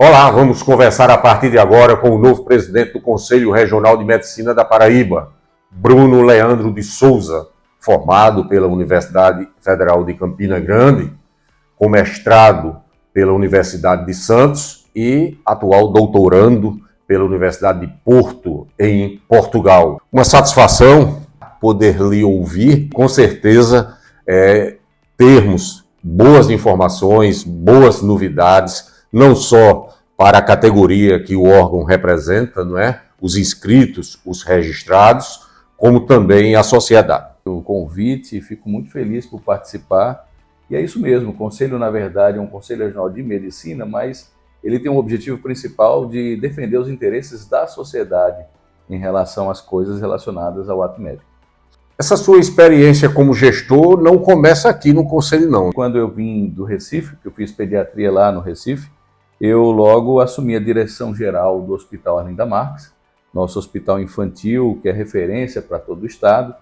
Olá, vamos conversar a partir de agora com o novo presidente do Conselho Regional de Medicina da Paraíba, Bruno Leandro de Souza, formado pela Universidade Federal de Campina Grande, com mestrado pela Universidade de Santos e atual doutorando pela Universidade de Porto, em Portugal. Uma satisfação poder lhe ouvir, com certeza termos boas informações, boas novidades, não só para a categoria que o órgão representa, não é? Os inscritos, os registrados, como também a sociedade. O convite, fico muito feliz por participar. E é isso mesmo, o Conselho, na verdade, é um Conselho Regional de Medicina, mas ele tem um objetivo principal de defender os interesses da sociedade em relação às coisas relacionadas ao ato médico. Essa sua experiência como gestor não começa aqui no Conselho, não. Quando eu vim do Recife, que eu fiz pediatria lá no Recife, eu logo assumi a direção geral do Hospital Arlinda Marques, nosso hospital infantil, que é referência para todo o estado,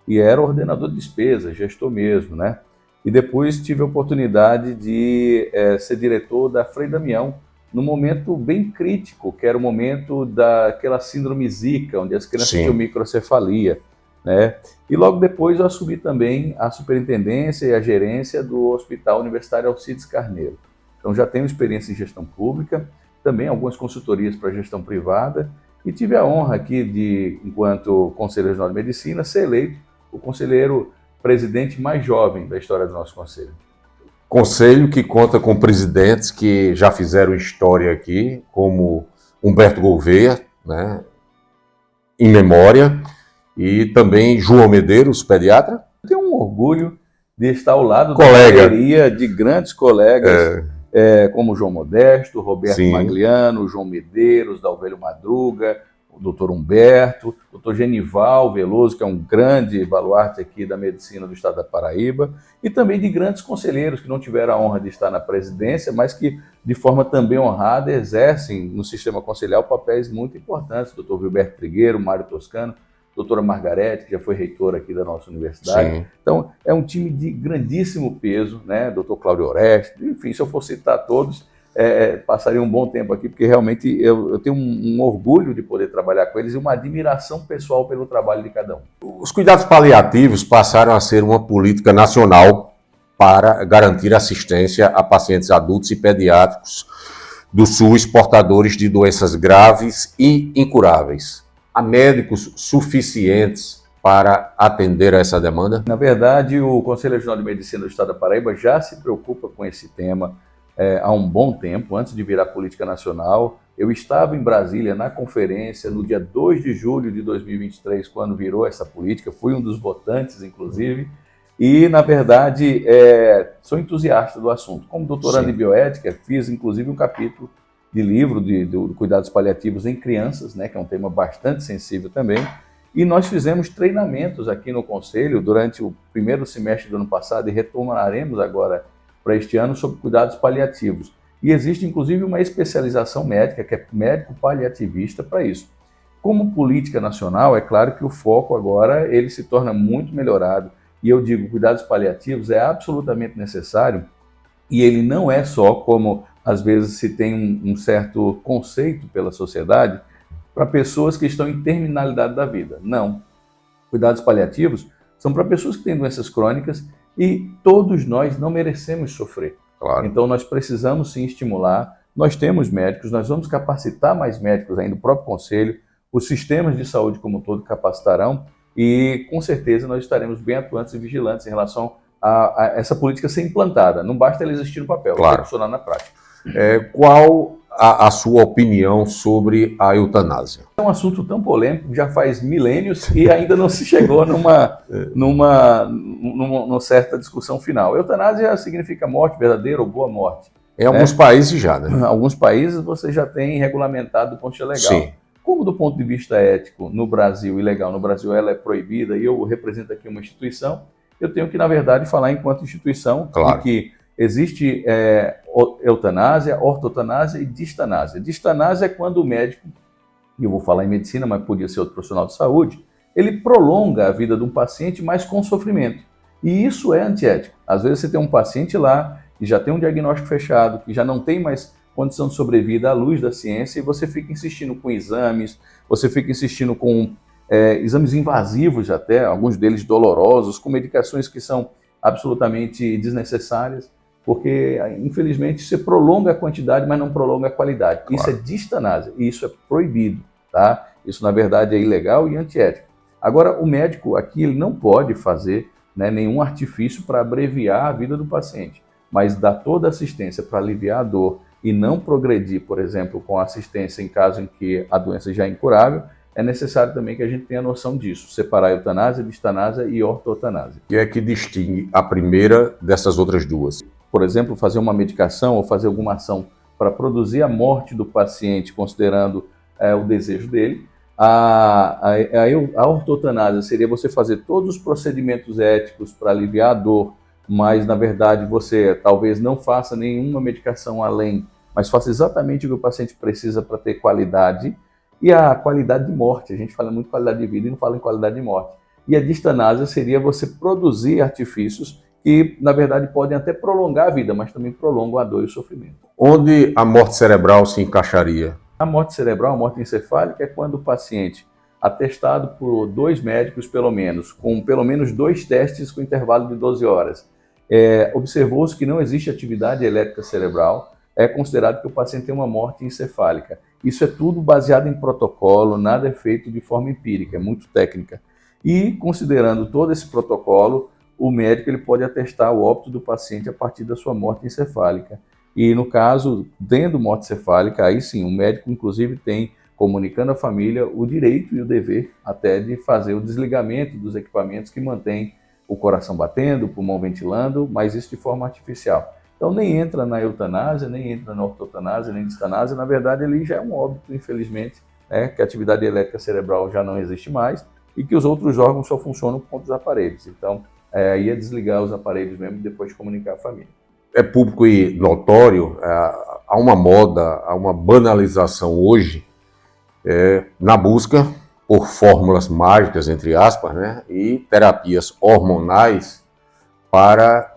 e era ordenador de despesa, gestor mesmo, né? E depois tive a oportunidade de ser diretor da Frei Damião, num momento bem crítico, que era o momento daquela síndrome Zika, onde as crianças tinham microcefalia, né? E logo depois eu assumi também a superintendência e a gerência do Hospital Universitário Alcides Carneiro. Então já tenho experiência em gestão pública, também algumas consultorias para gestão privada, e tive a honra aqui de, enquanto Conselheiro Regional de Medicina, ser eleito o conselheiro presidente mais jovem da história do nosso conselho. Conselho que conta com presidentes que já fizeram história aqui, como Humberto Gouveia, né, em memória, e também João Medeiros, pediatra. Tenho um orgulho de estar ao lado da galeria de grandes colegas, como João Modesto, Roberto Magliano, João Medeiros, Dalvelho Madruga, o doutor Humberto, o doutor Genival Veloso, que é um grande baluarte aqui da medicina do estado da Paraíba, e também de grandes conselheiros que não tiveram a honra de estar na presidência, mas que, de forma também honrada, exercem no sistema conselhar papéis muito importantes. Doutor Vilberto Trigueiro, Mário Toscano, doutora Margarete, que já foi reitora aqui da nossa universidade. Sim. Então, é um time de grandíssimo peso, né? Doutor Cláudio Oreste, enfim, se eu for citar todos, passaria um bom tempo aqui, porque realmente eu tenho um orgulho de poder trabalhar com eles e uma admiração pessoal pelo trabalho de cada um. Os cuidados paliativos passaram a ser uma política nacional para garantir assistência a pacientes adultos e pediátricos do SUS portadores de doenças graves e incuráveis. Há médicos suficientes para atender a essa demanda? Na verdade, o Conselho Regional de Medicina do Estado da Paraíba já se preocupa com esse tema há um bom tempo, antes de virar política nacional. Eu estava em Brasília na conferência no dia 2 de julho de 2023, quando virou essa política, fui um dos votantes, inclusive, e, na verdade, sou entusiasta do assunto. Como doutorando em bioética, fiz, inclusive, um capítulo de livro de cuidados paliativos em crianças, né, que é um tema bastante sensível também, e nós fizemos treinamentos aqui no Conselho durante o primeiro semestre do ano passado e retomaremos agora para este ano sobre cuidados paliativos. E existe inclusive uma especialização médica, que é médico paliativista, para isso. Como política nacional, é claro que o foco agora ele se torna muito melhorado, e eu digo, cuidados paliativos é absolutamente necessário, e ele não é só como às vezes se tem um certo conceito pela sociedade para pessoas que estão em terminalidade da vida. Não. Cuidados paliativos são para pessoas que têm doenças crônicas e todos nós não merecemos sofrer. Claro. Então nós precisamos sim estimular, nós temos médicos, nós vamos capacitar mais médicos ainda, o próprio Conselho, os sistemas de saúde como um todo capacitarão e com certeza nós estaremos bem atuantes e vigilantes em relação a essa política ser implantada. Não basta ela existir no papel, claro, tem que funcionar na prática. Qual a sua opinião sobre a eutanásia? É um assunto tão polêmico que já faz milênios e ainda não se chegou numa certa discussão final. Eutanásia significa morte verdadeira ou boa morte. Em alguns países já, né? Em alguns países você já tem regulamentado do ponto de vista legal. Sim. Como do ponto de vista ético, no Brasil, ilegal, no Brasil ela é proibida e eu represento aqui uma instituição, eu tenho que, na verdade, falar enquanto instituição, claro, de que existe eutanásia, ortotanásia e distanásia. Distanásia é quando o médico, e eu vou falar em medicina, mas podia ser outro profissional de saúde, ele prolonga a vida de um paciente, mas com sofrimento. E isso é antiético. Às vezes você tem um paciente lá, que já tem um diagnóstico fechado, que já não tem mais condição de sobrevida à luz da ciência, e você fica insistindo com exames, você fica insistindo com exames invasivos até, alguns deles dolorosos, com medicações que são absolutamente desnecessárias, porque, infelizmente, você prolonga a quantidade, mas não prolonga a qualidade. Claro. Isso é distanásia, e isso é proibido, tá? Isso, na verdade, é ilegal e antiético. Agora, o médico aqui ele não pode fazer, né, nenhum artifício para abreviar a vida do paciente, mas dar toda a assistência para aliviar a dor e não progredir, por exemplo, com assistência em caso em que a doença já é incurável, é necessário também que a gente tenha noção disso, separar a eutanásia, distanásia e ortotanásia. O que é que distingue a primeira dessas outras duas? Por exemplo, fazer uma medicação ou fazer alguma ação para produzir a morte do paciente, considerando o desejo dele. A ortotanásia seria você fazer todos os procedimentos éticos para aliviar a dor, mas, na verdade, você talvez não faça nenhuma medicação além, mas faça exatamente o que o paciente precisa para ter qualidade. E a qualidade de morte, a gente fala muito em qualidade de vida e não fala em qualidade de morte. E a distanásia seria você produzir artifícios que, na verdade, podem até prolongar a vida, mas também prolongam a dor e o sofrimento. Onde a morte cerebral se encaixaria? A morte cerebral, a morte encefálica, é quando o paciente, atestado por 2 médicos pelo menos, com pelo menos 2 testes com intervalo de 12 horas, observou-se que não existe atividade elétrica cerebral, é considerado que o paciente tem uma morte encefálica. Isso é tudo baseado em protocolo, nada é feito de forma empírica, é muito técnica. E, considerando todo esse protocolo, o médico ele pode atestar o óbito do paciente a partir da sua morte encefálica. E, no caso, tendo morte encefálica, aí sim, o médico, inclusive, tem, comunicando à família, o direito e o dever até de fazer o desligamento dos equipamentos que mantêm o coração batendo, o pulmão ventilando, mas isso de forma artificial. Então, nem entra na eutanásia, nem entra na ortotanásia, nem distanásia. Na verdade, ele já é um óbito, infelizmente, que a atividade elétrica cerebral já não existe mais e que os outros órgãos só funcionam com os aparelhos. Então, aí é desligar os aparelhos mesmo e depois comunicar à família. É público e notório, há uma moda, há uma banalização hoje na busca por fórmulas mágicas, entre aspas, né, e terapias hormonais para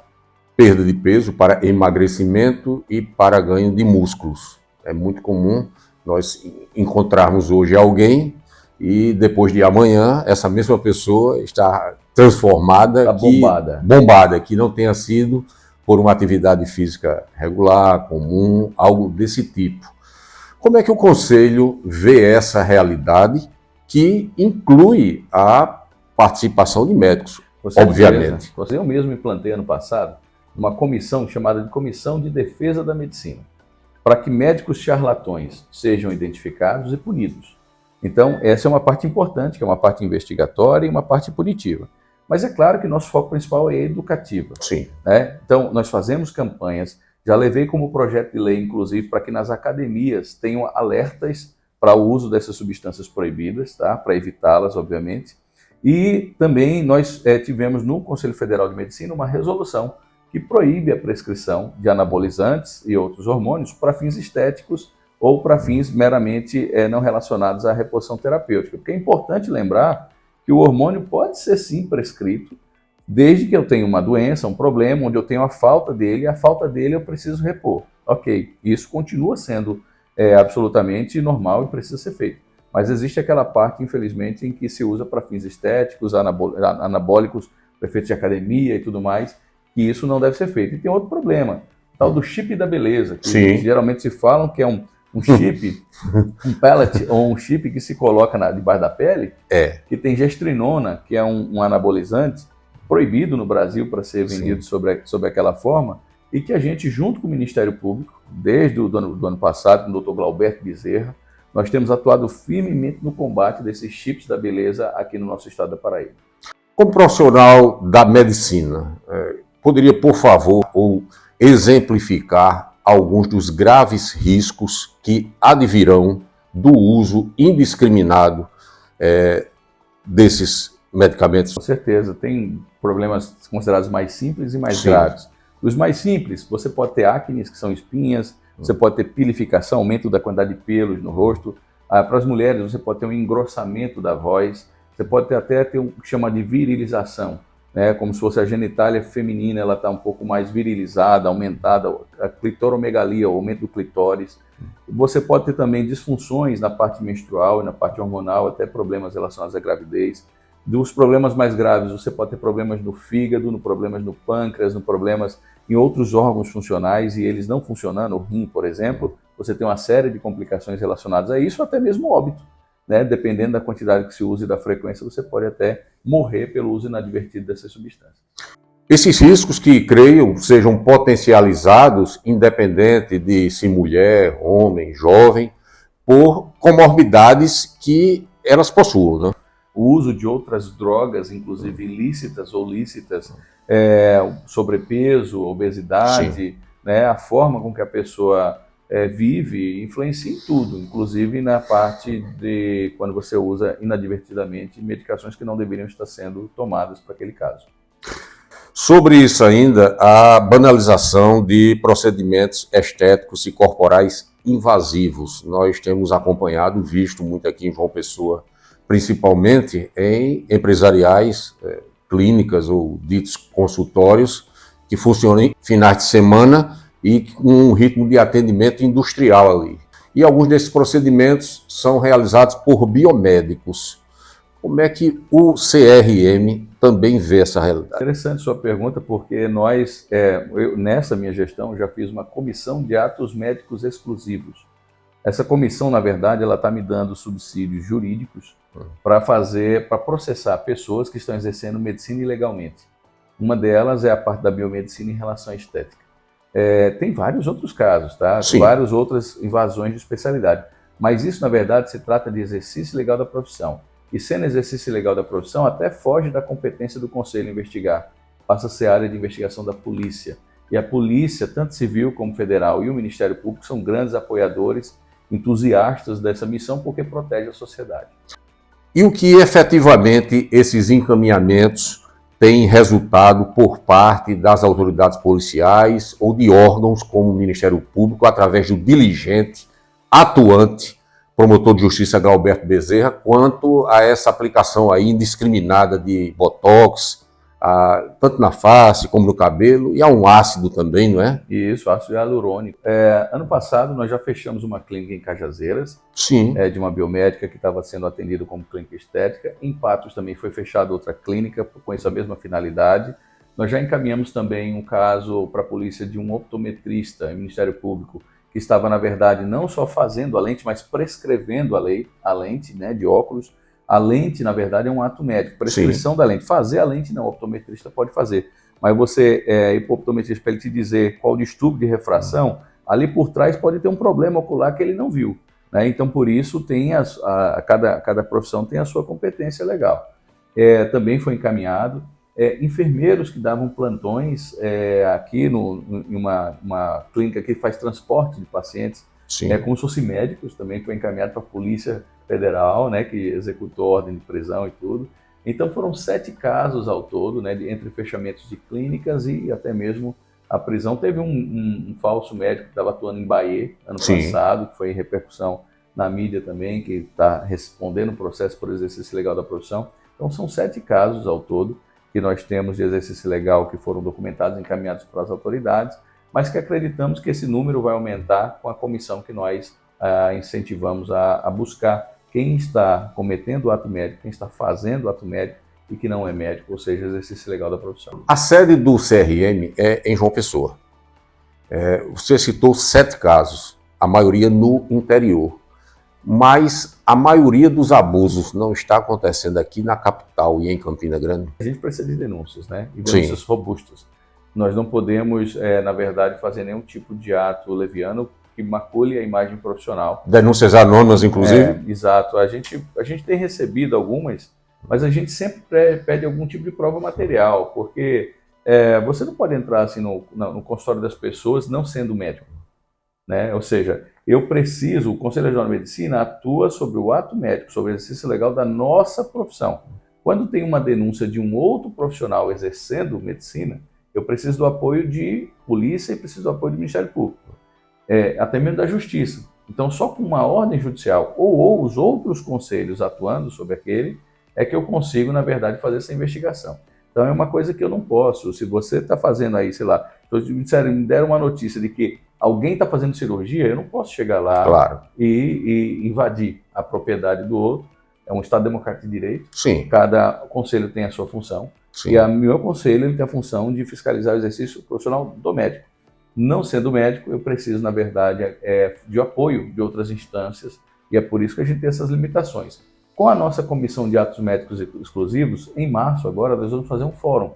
perda de peso, para emagrecimento e para ganho de músculos. É muito comum nós encontrarmos hoje alguém e depois de amanhã essa mesma pessoa está transformada, bombada, que não tenha sido por uma atividade física regular, comum, algo desse tipo. Como é que o Conselho vê essa realidade que inclui a participação de médicos, obviamente? Eu mesmo implantei ano passado uma comissão chamada de Comissão de Defesa da Medicina, para que médicos charlatões sejam identificados e punidos. Então, essa é uma parte importante, que é uma parte investigatória e uma parte punitiva. Mas é claro que nosso foco principal é educativo. Sim. Né? Então, nós fazemos campanhas, já levei como projeto de lei, inclusive, para que nas academias tenham alertas para o uso dessas substâncias proibidas, tá? Para evitá-las, obviamente. E também nós tivemos no Conselho Federal de Medicina uma resolução que proíbe a prescrição de anabolizantes e outros hormônios para fins estéticos ou para fins meramente não relacionados à reposição terapêutica. Porque é importante lembrar que o hormônio pode ser sim prescrito, desde que eu tenha uma doença, um problema, onde eu tenho a falta dele, e a falta dele eu preciso repor. Ok, isso continua sendo absolutamente normal e precisa ser feito. Mas existe aquela parte, infelizmente, em que se usa para fins estéticos, anabólicos, para efeitos de academia e tudo mais, que isso não deve ser feito. E tem outro problema, o tal do chip da beleza, que geralmente se falam que é um chip, um pellet ou um chip que se coloca debaixo da pele, que tem gestrinona, que é um anabolizante proibido no Brasil para ser vendido sobre aquela forma, e que a gente, junto com o Ministério Público, desde o do ano passado, com o Dr. Glauberto Bezerra, nós temos atuado firmemente no combate desses chips da beleza aqui no nosso estado da Paraíba. Como profissional da medicina, poderia, por favor, exemplificar alguns dos graves riscos que advirão do uso indiscriminado desses medicamentos? Com certeza, tem problemas considerados mais simples e mais graves. Os mais simples, você pode ter acnes, que são espinhas, você pode ter pilificação, aumento da quantidade de pelos no rosto. Para as mulheres, você pode ter um engrossamento da voz, você pode até ter o que chama de virilização, né, como se fosse a genitália feminina, ela está um pouco mais virilizada, aumentada, a clitoromegalia, o aumento do clitóris. Você pode ter também disfunções na parte menstrual e na parte hormonal, até problemas relacionados à gravidez. Dos problemas mais graves, você pode ter problemas no fígado, problemas no pâncreas, problemas em outros órgãos funcionais e eles não funcionando, o rim, por exemplo, você tem uma série de complicações relacionadas a isso, até mesmo óbito, né? Dependendo da quantidade que se usa e da frequência, você pode até morrer pelo uso inadvertido dessas substâncias. Esses riscos que creio sejam potencializados, independente de se mulher, homem, jovem, por comorbidades que elas possuam, né? O uso de outras drogas, inclusive ilícitas ou lícitas, sobrepeso, obesidade, né, a forma com que a pessoa vive, influencia em tudo, inclusive na parte de quando você usa inadvertidamente medicações que não deveriam estar sendo tomadas para aquele caso. Sobre isso ainda, a banalização de procedimentos estéticos e corporais invasivos. Nós temos acompanhado, visto muito aqui em João Pessoa, principalmente em empresariais, clínicas ou ditos consultórios, que funcionam em finais de semana e com um ritmo de atendimento industrial ali. E alguns desses procedimentos são realizados por biomédicos. Como é que o CRM também vê essa realidade? Interessante sua pergunta, porque nós, eu, nessa minha gestão, já fiz uma comissão de atos médicos exclusivos. Essa comissão, na verdade, ela está me dando subsídios jurídicos para processar pessoas que estão exercendo medicina ilegalmente. Uma delas é a parte da biomedicina em relação à estética. Tem vários outros casos, tá? Sim. Várias outras invasões de especialidade. Mas isso, na verdade, se trata de exercício legal da profissão. E sendo exercício legal da profissão, até foge da competência do Conselho investigar. Passa a ser área de investigação da polícia. E a polícia, tanto civil como federal, e o Ministério Público são grandes apoiadores, entusiastas dessa missão, porque protege a sociedade. E o que efetivamente esses encaminhamentos têm resultado por parte das autoridades policiais ou de órgãos como o Ministério Público, através do diligente, atuante, promotor de justiça Galberto Bezerra, quanto a essa aplicação aí indiscriminada de botox, tanto na face como no cabelo, e há um ácido também, não é? Isso, ácido hialurônico. Ano passado nós já fechamos uma clínica em Cajazeiras, Sim. De uma biomédica que estava sendo atendida como clínica estética. Em Patos também foi fechada outra clínica com essa mesma finalidade. Nós já encaminhamos também um caso para a polícia de um optometrista e Ministério Público que estava, na verdade, não só fazendo a lente, mas prescrevendo a lente, né, de óculos. A lente, na verdade, é um ato médico, prescrição Sim. da lente. Fazer a lente não, o optometrista pode fazer. Mas você ir para o optometrista para ele te dizer qual o distúrbio de refração, ali por trás pode ter um problema ocular que ele não viu, né? Então, por isso, tem cada profissão tem a sua competência legal. Também foi encaminhado. Enfermeiros que davam plantões aqui em uma clínica que faz transporte de pacientes, como se fossem médicos, também foi encaminhado para a Polícia Federal, né, que executou ordem de prisão e tudo. Então foram 7 casos ao todo, né, entre fechamentos de clínicas e até mesmo a prisão. Teve um falso médico que estava atuando em Bahia ano passado, que foi em repercussão na mídia também, que está respondendo o processo por exercício legal da profissão. Então são 7 casos ao todo que nós temos de exercício legal que foram documentados e encaminhados para as autoridades, mas que acreditamos que esse número vai aumentar com a comissão que nós incentivamos a buscar quem está cometendo o ato médico, quem está fazendo o ato médico e que não é médico, ou seja, exercício legal da profissão. A sede do CRM é em João Pessoa. Você citou 7 casos, a maioria no interior. Mas a maioria dos abusos não está acontecendo aqui na capital e em Campina Grande? A gente precisa de denúncias, né? E denúncias robustas. Nós não podemos, na verdade, fazer nenhum tipo de ato leviano que macule a imagem profissional. Denúncias anônimas, inclusive? Exato. A gente tem recebido algumas, mas a gente sempre pede algum tipo de prova material, porque você não pode entrar assim no consultório das pessoas não sendo médico, né? Ou seja, o Conselho Regional de Medicina atua sobre o ato médico, sobre o exercício legal da nossa profissão. Quando tem uma denúncia de um outro profissional exercendo medicina, eu preciso do apoio de polícia e preciso do apoio do Ministério Público, até mesmo da Justiça. Então, só com uma ordem judicial ou os outros conselhos atuando sobre aquele, é que eu consigo, na verdade, fazer essa investigação. Então é uma coisa que eu não posso. Se você está fazendo aí, sei lá, me deram uma notícia de que alguém está fazendo cirurgia, eu não posso chegar lá Claro. e invadir a propriedade do outro. É um Estado democrático de direito. Sim. Cada conselho tem a sua função. Sim. E o meu conselho ele tem a função de fiscalizar o exercício profissional do médico. Não sendo médico, eu preciso, na verdade, de apoio de outras instâncias, e é por isso que a gente tem essas limitações. Com a nossa Comissão de Atos Médicos Exclusivos, em março agora, nós vamos fazer um fórum.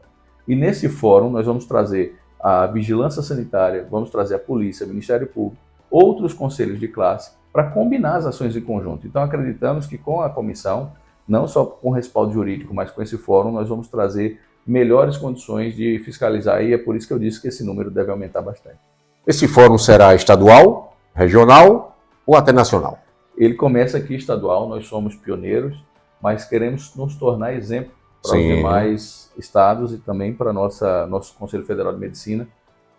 E nesse fórum nós vamos trazer a Vigilância Sanitária, vamos trazer a Polícia, o Ministério Público, outros conselhos de classe, para combinar as ações em conjunto. Então acreditamos que com a comissão, não só com respaldo jurídico, mas com esse fórum, nós vamos trazer melhores condições de fiscalizar, e é por isso que eu disse que esse número deve aumentar bastante. Esse fórum será estadual, regional ou até nacional? Ele começa aqui estadual, nós somos pioneiros, mas queremos nos tornar exemplo para os demais estados e também para nosso Conselho Federal de Medicina,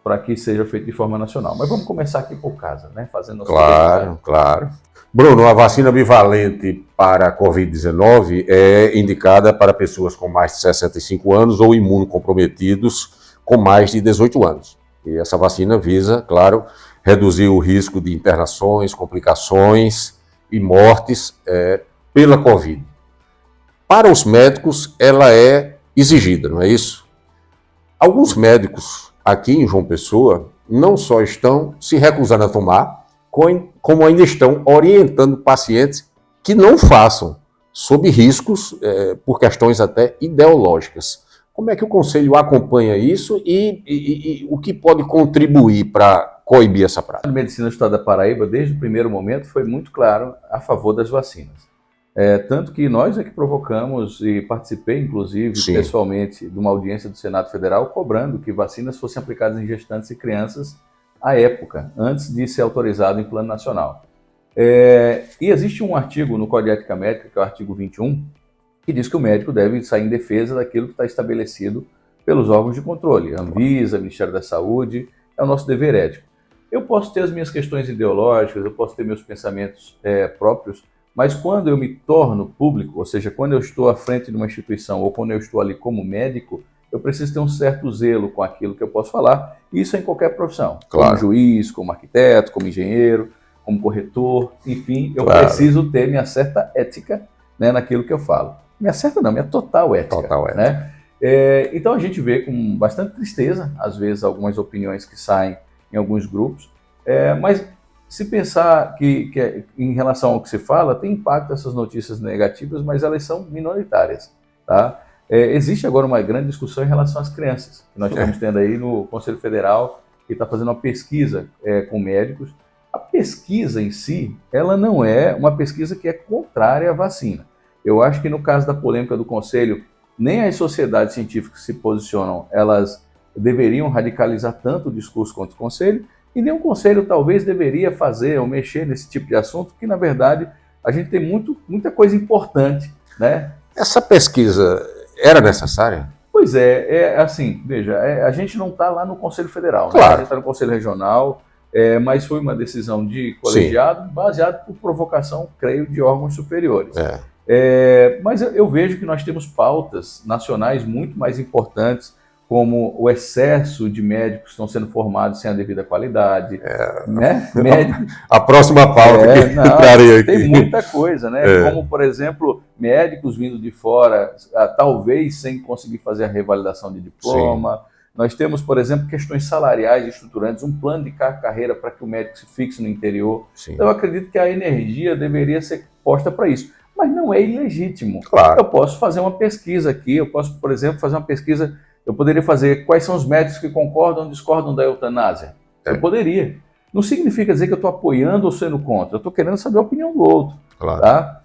para que seja feito de forma nacional. Mas vamos começar aqui por casa, né? Fazendo nosso Claro, claro. Bruno, a vacina bivalente para a Covid-19 é indicada para pessoas com mais de 65 anos ou imunocomprometidos com mais de 18 anos. E essa vacina visa, claro, reduzir o risco de internações, complicações e mortes pela Covid. Para os médicos, ela é exigida, não é isso? Alguns médicos aqui em João Pessoa não só estão se recusando a tomar, como ainda estão orientando pacientes que não façam, sob riscos por questões até ideológicas. Como é que o Conselho acompanha isso e o que pode contribuir para coibir essa prática? A medicina do Estado da Paraíba, desde o primeiro momento, foi muito claro a favor das vacinas. Tanto que nós é que provocamos, e participei, inclusive, pessoalmente, de uma audiência do Senado Federal, cobrando que vacinas fossem aplicadas em gestantes e crianças à época, antes de ser autorizado em plano nacional. E existe um artigo no Código de Ética Médica, que é o artigo 21, que diz que o médico deve sair em defesa daquilo que está estabelecido pelos órgãos de controle, Anvisa, Ministério da Saúde, é o nosso dever ético. Eu posso ter as minhas questões ideológicas, eu posso ter meus pensamentos próprios, mas quando eu me torno público, ou seja, quando eu estou à frente de uma instituição ou quando eu estou ali como médico, eu preciso ter um certo zelo com aquilo que eu posso falar, e isso é em qualquer profissão, Claro. como juiz, como arquiteto, como engenheiro, como corretor, enfim, eu preciso ter minha certa ética, né, naquilo que eu falo. Minha certa não, minha total ética. Total ética. Né? Então a gente vê com bastante tristeza, às vezes, algumas opiniões que saem em alguns grupos, mas se pensar que em relação ao que se fala, tem impacto essas notícias negativas, mas elas são minoritárias. Tá? Existe agora uma grande discussão em relação às crianças, que nós estamos tendo aí no Conselho Federal, que está fazendo uma pesquisa com médicos. A pesquisa em si, ela não é uma pesquisa que é contrária à vacina. Eu acho que no caso da polêmica do Conselho, nem as sociedades científicas que se posicionam, elas deveriam radicalizar tanto o discurso quanto o Conselho, e nem o Conselho talvez deveria fazer ou mexer nesse tipo de assunto, porque na verdade a gente tem muita coisa importante, né? Essa pesquisa era necessária? Pois assim, veja, a gente não está lá no Conselho Federal, Claro. Né? A gente está no Conselho Regional, mas foi uma decisão de colegiado, baseado por provocação, creio, de órgãos superiores. Mas eu vejo que nós temos pautas nacionais muito mais importantes, como o excesso de médicos que estão sendo formados sem a devida qualidade. Né? A próxima pauta que entrarei aqui. Tem muita coisa, né? Como, por exemplo, médicos vindo de fora, talvez sem conseguir fazer a revalidação de diploma. Sim. Nós temos, por exemplo, questões salariais e estruturantes, um plano de carreira para que o médico se fixe no interior. Sim. Então, eu acredito que a energia deveria ser posta para isso. Mas não é ilegítimo. Claro. Eu posso fazer uma pesquisa aqui, eu posso, por exemplo, fazer uma pesquisa, eu poderia fazer quais são os médicos que concordam ou discordam da eutanásia. Eu poderia. Não significa dizer que eu estou apoiando ou sendo contra, eu estou querendo saber a opinião do outro. Claro. Tá?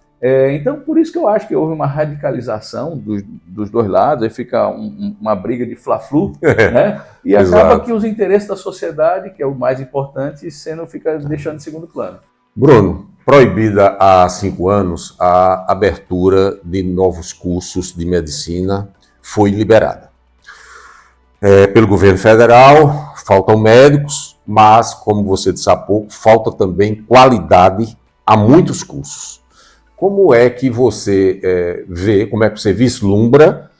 Então, por isso que eu acho que houve uma radicalização dos dois lados, aí fica uma briga de fla-flu, né? E acaba que os interesses da sociedade, que é o mais importante, fica deixando de segundo plano. Bruno, proibida há 5 anos, a abertura de novos cursos de medicina foi liberada. Pelo governo federal, faltam médicos, mas, como você disse há pouco, falta também qualidade a muitos cursos. Como é que você vê, como é que você vislumbra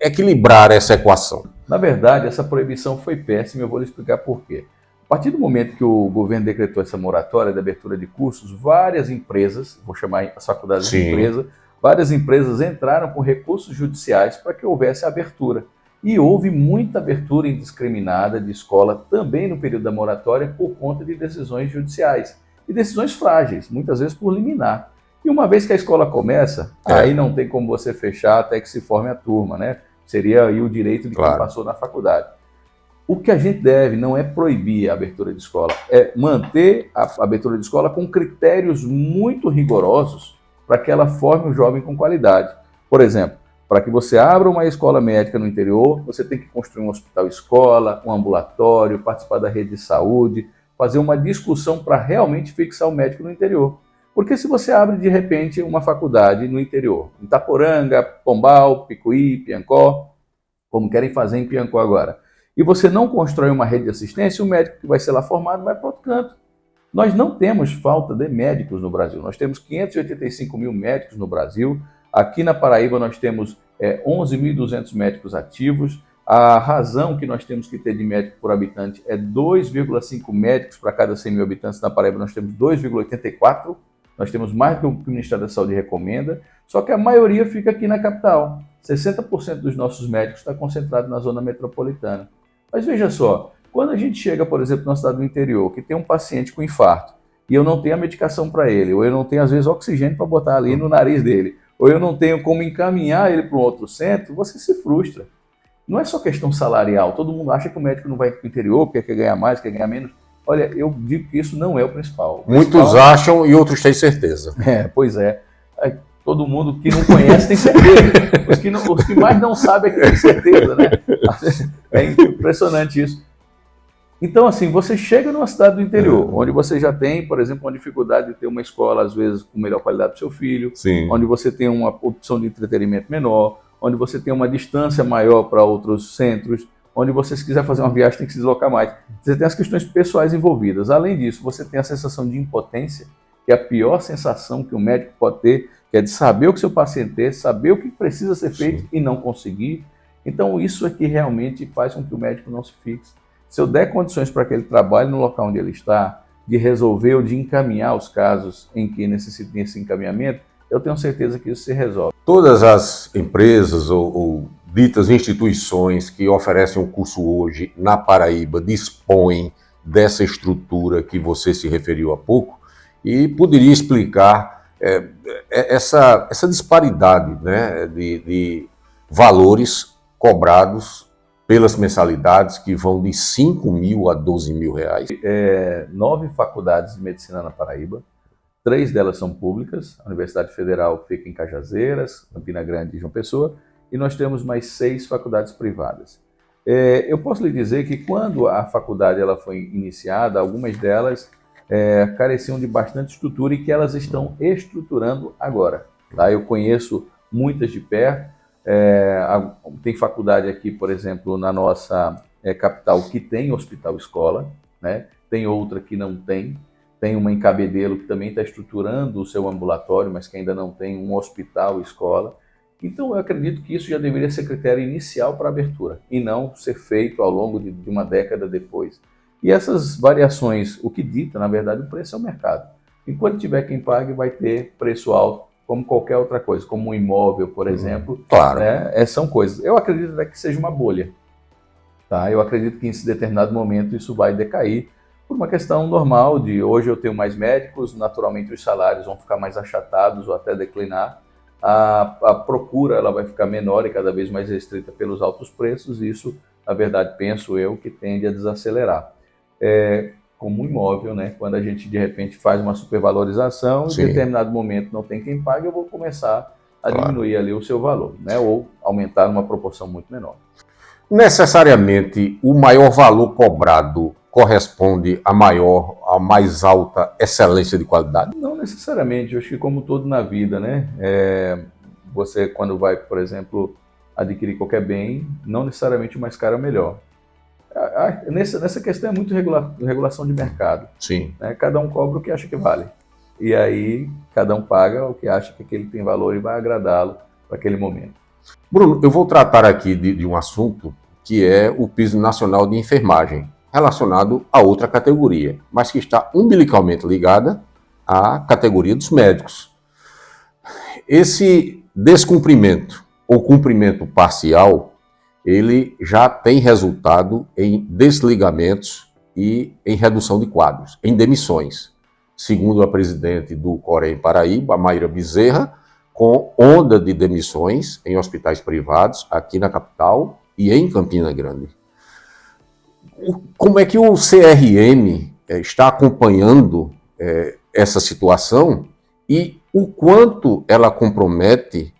equilibrar essa equação? Na verdade, essa proibição foi péssima, eu vou lhe explicar por quê. A partir do momento que o governo decretou essa moratória de abertura de cursos, várias empresas, vou chamar as faculdades de empresa, várias empresas entraram com recursos judiciais para que houvesse abertura. E houve muita abertura indiscriminada de escola também no período da moratória por conta de decisões judiciais. E decisões frágeis, muitas vezes por liminar. E uma vez que a escola começa, aí não tem como você fechar até que se forme a turma, né? Seria aí o direito de quem passou na faculdade. O que a gente deve não é proibir a abertura de escola, é manter a abertura de escola com critérios muito rigorosos para que ela forme o jovem com qualidade. Por exemplo, para que você abra uma escola médica no interior, você tem que construir um hospital-escola, um ambulatório, participar da rede de saúde, fazer uma discussão para realmente fixar o médico no interior. Porque se você abre, de repente, uma faculdade no interior, em Itaporanga, Pombal, Picuí, Piancó, como querem fazer em Piancó agora, e você não constrói uma rede de assistência, o médico que vai ser lá formado vai para outro canto. Nós não temos falta de médicos no Brasil. Nós temos 585 mil médicos no Brasil. Aqui na Paraíba nós temos 11.200 médicos ativos. A razão que nós temos que ter de médico por habitante é 2,5 médicos para cada 100 mil habitantes. Na Paraíba nós temos 2,84. Nós temos mais do que o Ministério da Saúde recomenda. Só que a maioria fica aqui na capital. 60% dos nossos médicos está concentrado na zona metropolitana. Mas veja só, quando a gente chega, por exemplo, numa cidade do interior, que tem um paciente com infarto, e eu não tenho a medicação para ele, ou eu não tenho, às vezes, oxigênio para botar ali no nariz dele, ou eu não tenho como encaminhar ele para um outro centro, você se frustra. Não é só questão salarial, todo mundo acha que o médico não vai para o interior, porque quer ganhar mais, quer ganhar menos. Olha, eu digo que isso não é o principal. Muitos acham e outros têm certeza. Pois é. Todo mundo que não conhece tem certeza. Os que mais não sabem é que tem certeza, né? É impressionante isso. Então, assim, você chega numa cidade do interior, onde você já tem, por exemplo, uma dificuldade de ter uma escola, às vezes, com melhor qualidade para o seu filho, onde você tem uma opção de entretenimento menor, onde você tem uma distância maior para outros centros, onde você, se quiser fazer uma viagem, tem que se deslocar mais. Você tem as questões pessoais envolvidas. Além disso, você tem a sensação de impotência, que é a pior sensação que o médico pode ter, que é de saber o que seu paciente tem, saber o que precisa ser feito e não conseguir. Então, isso é que realmente faz com que o médico não se fixe. Se eu der condições para que ele trabalhe no local onde ele está, de resolver ou de encaminhar os casos em que necessitem esse encaminhamento, eu tenho certeza que isso se resolve. Todas as empresas ou ditas instituições que oferecem um curso hoje na Paraíba dispõem dessa estrutura que você se referiu há pouco e poderia explicar essa disparidade, né, de valores cobrados pelas mensalidades que vão de 5 mil a 12 mil reais. 9 faculdades de medicina na Paraíba, 3 delas são públicas, a Universidade Federal fica em Cajazeiras, Campina Grande e João Pessoa, e nós temos mais 6 faculdades privadas. Eu posso lhe dizer que quando a faculdade ela foi iniciada, algumas delas careciam de bastante estrutura e que elas estão estruturando agora. Tá? Eu conheço muitas de perto, tem faculdade aqui, por exemplo, na nossa capital que tem hospital-escola, né? Tem outra que não tem. Tem uma em Cabedelo que também está estruturando o seu ambulatório, mas que ainda não tem um hospital-escola. Então, eu acredito que isso já deveria ser critério inicial para a abertura, e não ser feito ao longo de uma década depois. E essas variações, o que dita, na verdade, o preço é o mercado. Enquanto tiver quem pague, vai ter preço alto, como qualquer outra coisa, como um imóvel, por exemplo. Claro. São coisas. Eu acredito até que seja uma bolha. Tá? Eu acredito que em determinado momento isso vai decair, por uma questão normal de hoje eu tenho mais médicos, naturalmente os salários vão ficar mais achatados ou até declinar, a procura ela vai ficar menor e cada vez mais restrita pelos altos preços, e isso, na verdade, penso eu, que tende a desacelerar. Como um imóvel, né? Quando a gente de repente faz uma supervalorização, em determinado momento não tem quem pague, eu vou começar a diminuir ali o seu valor, né? Ou aumentar numa proporção muito menor. Necessariamente, o maior valor cobrado corresponde à mais alta excelência de qualidade? Não necessariamente, eu acho que como tudo na vida, né? Você quando vai, por exemplo, adquirir qualquer bem, não necessariamente o mais caro é o melhor. Nessa questão é muito regulação de mercado. Sim. Né? Cada um cobra o que acha que vale. E aí, cada um paga o que acha que aquele tem valor e vai agradá-lo para aquele momento. Bruno, eu vou tratar aqui de um assunto que é o piso nacional de enfermagem, relacionado a outra categoria, mas que está umbilicalmente ligada à categoria dos médicos. Esse descumprimento ou cumprimento parcial, ele já tem resultado em desligamentos e em redução de quadros, em demissões. Segundo a presidente do Corém Paraíba, a Mayra Bezerra, com onda de demissões em hospitais privados aqui na capital e em Campina Grande. Como é que o CRM está acompanhando essa situação e o quanto ela compromete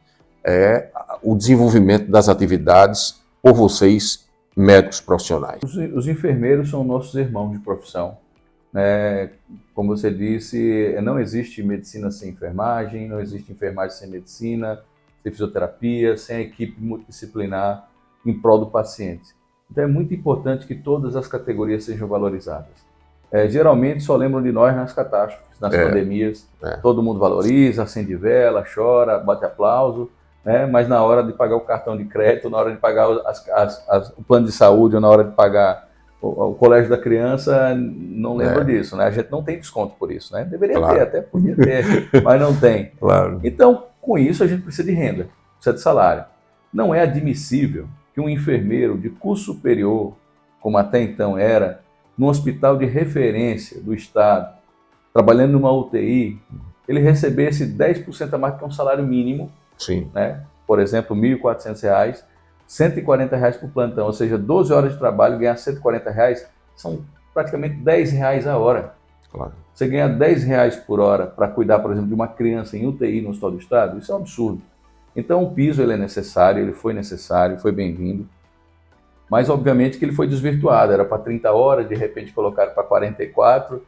o desenvolvimento das atividades por vocês, médicos profissionais? Os enfermeiros são nossos irmãos de profissão. Como você disse, não existe medicina sem enfermagem, não existe enfermagem sem medicina, sem fisioterapia, sem a equipe multidisciplinar em prol do paciente. Então é muito importante que todas as categorias sejam valorizadas. Geralmente só lembram de nós nas catástrofes, nas pandemias. Todo mundo valoriza, acende vela, chora, bate aplauso, mas na hora de pagar o cartão de crédito, na hora de pagar o plano de saúde, ou na hora de pagar o colégio da criança, não lembra disso, né? A gente não tem desconto por isso, né? Deveria ter, até podia ter, mas não tem. Claro. Então, com isso, a gente precisa de renda, precisa de salário. Não é admissível que um enfermeiro de curso superior, como até então era, num hospital de referência do Estado, trabalhando numa UTI, ele recebesse 10% a mais que um salário mínimo. Sim. Né? Por exemplo, R$ 1.400, R$ 140 por plantão, ou seja, 12 horas de trabalho, ganhar R$ 140, são praticamente R$ 10 a hora. Claro. Você ganha R$ 10 por hora para cuidar, por exemplo, de uma criança em UTI no Hospital do Estado, isso é um absurdo. Então o piso ele é necessário, ele foi necessário, foi bem-vindo, mas obviamente que ele foi desvirtuado, era para 30 horas, de repente colocaram para 44.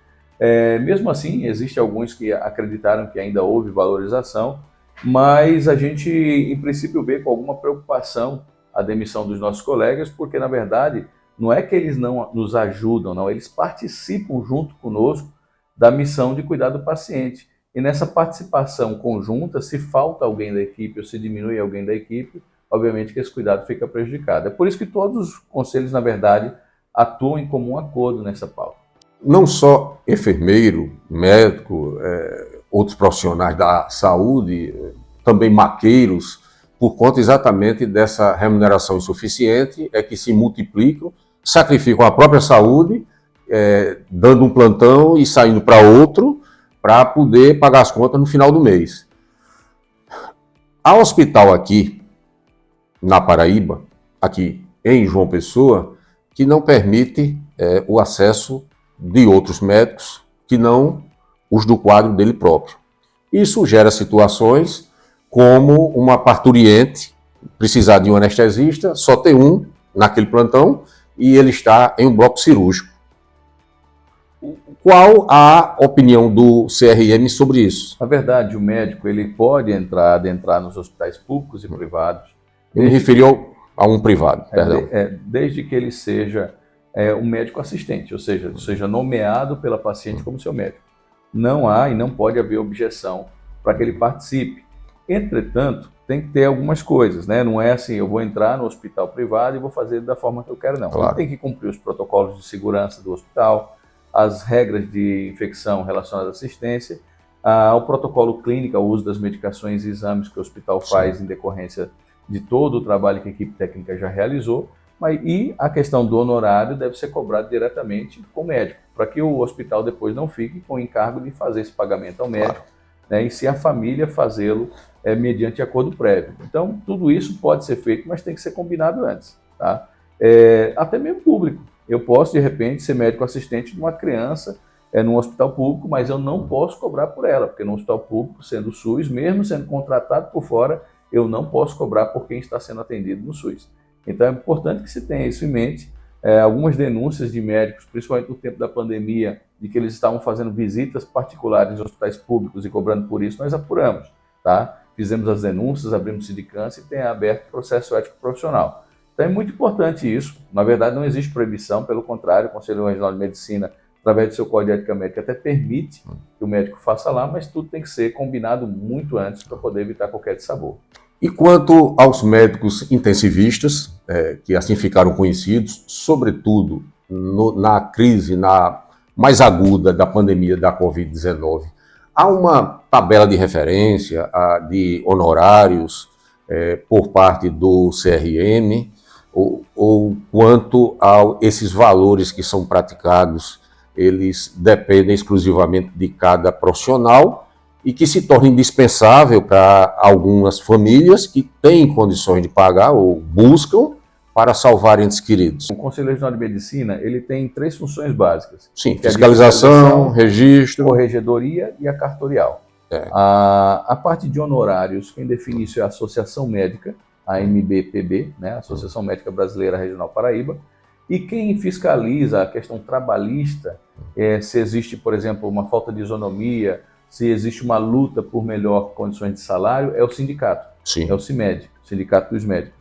Mesmo assim, existem alguns que acreditaram que ainda houve valorização, mas a gente, em princípio, vê com alguma preocupação a demissão dos nossos colegas, porque, na verdade, não é que eles não nos ajudam, não, eles participam junto conosco da missão de cuidar do paciente. E nessa participação conjunta, se falta alguém da equipe ou se diminui alguém da equipe, obviamente que esse cuidado fica prejudicado. É por isso que todos os conselhos, na verdade, atuam em comum acordo nessa pauta. Não só enfermeiro, médico, outros profissionais da saúde, também maqueiros, por conta exatamente dessa remuneração insuficiente, é que se multiplicam, sacrificam a própria saúde, dando um plantão e saindo para outro, para poder pagar as contas no final do mês. Há um hospital aqui, na Paraíba, aqui em João Pessoa, que não permite o acesso de outros médicos que não os do quadro dele próprio. Isso gera situações como uma parturiente precisar de um anestesista, só ter um naquele plantão e ele está em um bloco cirúrgico. Qual a opinião do CRM sobre isso? Na verdade, o médico ele pode adentrar nos hospitais públicos e privados. Eu me referi a um privado, perdão. Desde que ele seja um médico assistente, ou seja, seja nomeado pela paciente como seu médico. Não há e não pode haver objeção para que ele participe. Entretanto, tem que ter algumas coisas, né? Não é assim, eu vou entrar no hospital privado e vou fazer da forma que eu quero, não. Claro. Ele tem que cumprir os protocolos de segurança do hospital, as regras de infecção relacionadas à assistência, o protocolo clínico, o uso das medicações e exames que o hospital faz em decorrência de todo o trabalho que a equipe técnica já realizou, e a questão do honorário deve ser cobrado diretamente com o médico, para que o hospital depois não fique com o encargo de fazer esse pagamento ao médico, né, e se a família fazê-lo mediante acordo prévio. Então, tudo isso pode ser feito, mas tem que ser combinado antes. Tá? Até mesmo público. Eu posso, de repente, ser médico assistente de uma criança num hospital público, mas eu não posso cobrar por ela, porque no hospital público, sendo SUS, mesmo sendo contratado por fora, eu não posso cobrar por quem está sendo atendido no SUS. Então é importante que se tenha isso em mente. Algumas denúncias de médicos, principalmente no tempo da pandemia, de que eles estavam fazendo visitas particulares em hospitais públicos e cobrando por isso, nós apuramos. Tá? Fizemos as denúncias, abrimos sindicância e tem aberto processo ético profissional. Então é muito importante isso. Na verdade, não existe proibição, pelo contrário, o Conselho Regional de Medicina, através do seu Código de Ética Médica, até permite que o médico faça lá, mas tudo tem que ser combinado muito antes para poder evitar qualquer dissabor. E quanto aos médicos intensivistas, que assim ficaram conhecidos, sobretudo na crise mais aguda da pandemia da Covid-19, há uma tabela de referência de honorários por parte do CRM, ou quanto a esses valores que são praticados, eles dependem exclusivamente de cada profissional e que se torna indispensável para algumas famílias que têm condições de pagar ou buscam para salvar entes queridos. O Conselho Regional de Medicina, ele tem 3 funções básicas. Sim, fiscalização, registro, corregedoria e a cartorial. A parte de honorários, quem define isso é a Associação Médica, a MBPB, né, Associação Médica Brasileira Regional Paraíba, e quem fiscaliza a questão trabalhista, se existe, por exemplo, uma falta de isonomia, se existe uma luta por melhor condições de salário, é o sindicato. Sim. É o CIMED, Sindicato dos Médicos.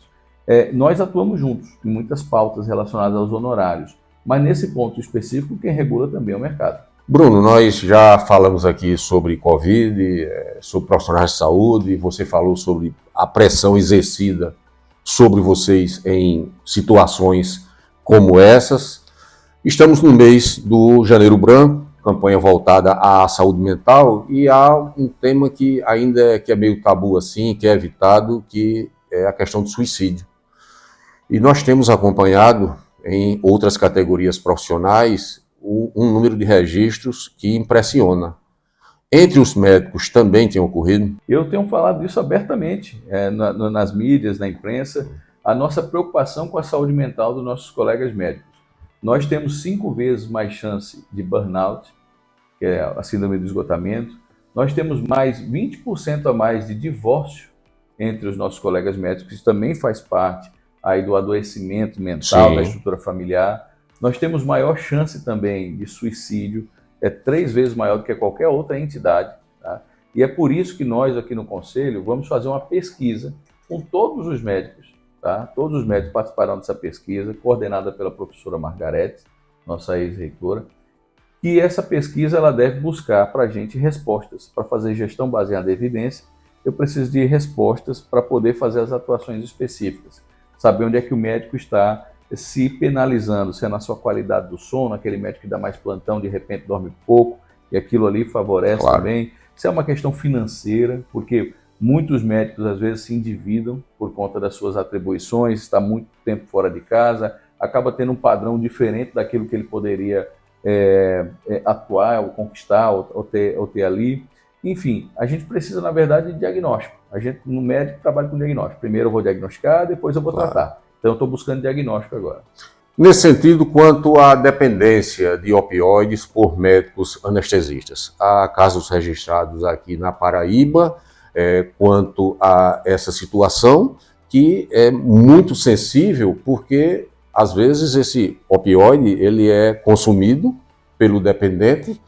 Nós atuamos juntos em muitas pautas relacionadas aos honorários, mas nesse ponto específico, quem regula também é o mercado. Bruno, nós já falamos aqui sobre Covid, sobre profissionais de saúde, você falou sobre a pressão exercida sobre vocês em situações como essas. Estamos no mês do Janeiro Branco, campanha voltada à saúde mental, e há um tema que ainda é meio tabu assim, que é evitado, que é a questão do suicídio. E nós temos acompanhado em outras categorias profissionais um número de registros que impressiona. Entre os médicos também tem ocorrido? Eu tenho falado isso abertamente nas mídias, na imprensa, a nossa preocupação com a saúde mental dos nossos colegas médicos. Nós temos 5 vezes mais chance de burnout, que é a síndrome do esgotamento. Nós temos mais 20% a mais de divórcio entre os nossos colegas médicos, isso também faz parte aí do adoecimento mental, da estrutura familiar. Nós temos maior chance também de suicídio, 3 vezes maior do que qualquer outra entidade. Tá? E é por isso que nós aqui no Conselho vamos fazer uma pesquisa com todos os médicos. Tá? Todos os médicos participarão dessa pesquisa, coordenada pela professora Margarete, nossa ex-reitora. E essa pesquisa ela deve buscar para a gente respostas. Para fazer gestão baseada em evidência, eu preciso de respostas para poder fazer as atuações específicas. Saber onde é que o médico está se penalizando, se é na sua qualidade do sono, aquele médico que dá mais plantão, de repente dorme pouco, e aquilo ali favorece também. Se é uma questão financeira, porque muitos médicos às vezes se endividam por conta das suas atribuições, está muito tempo fora de casa, acaba tendo um padrão diferente daquilo que ele poderia atuar, ou conquistar, ou ter ali. Enfim, a gente precisa, na verdade, de diagnóstico. A gente, no médico, trabalha com diagnóstico. Primeiro eu vou diagnosticar, depois eu vou tratar. Então eu estou buscando diagnóstico agora. Nesse sentido, quanto à dependência de opioides por médicos anestesistas, há casos registrados aqui na Paraíba quanto a essa situação, que é muito sensível, porque às vezes esse opioide ele é consumido pelo dependente,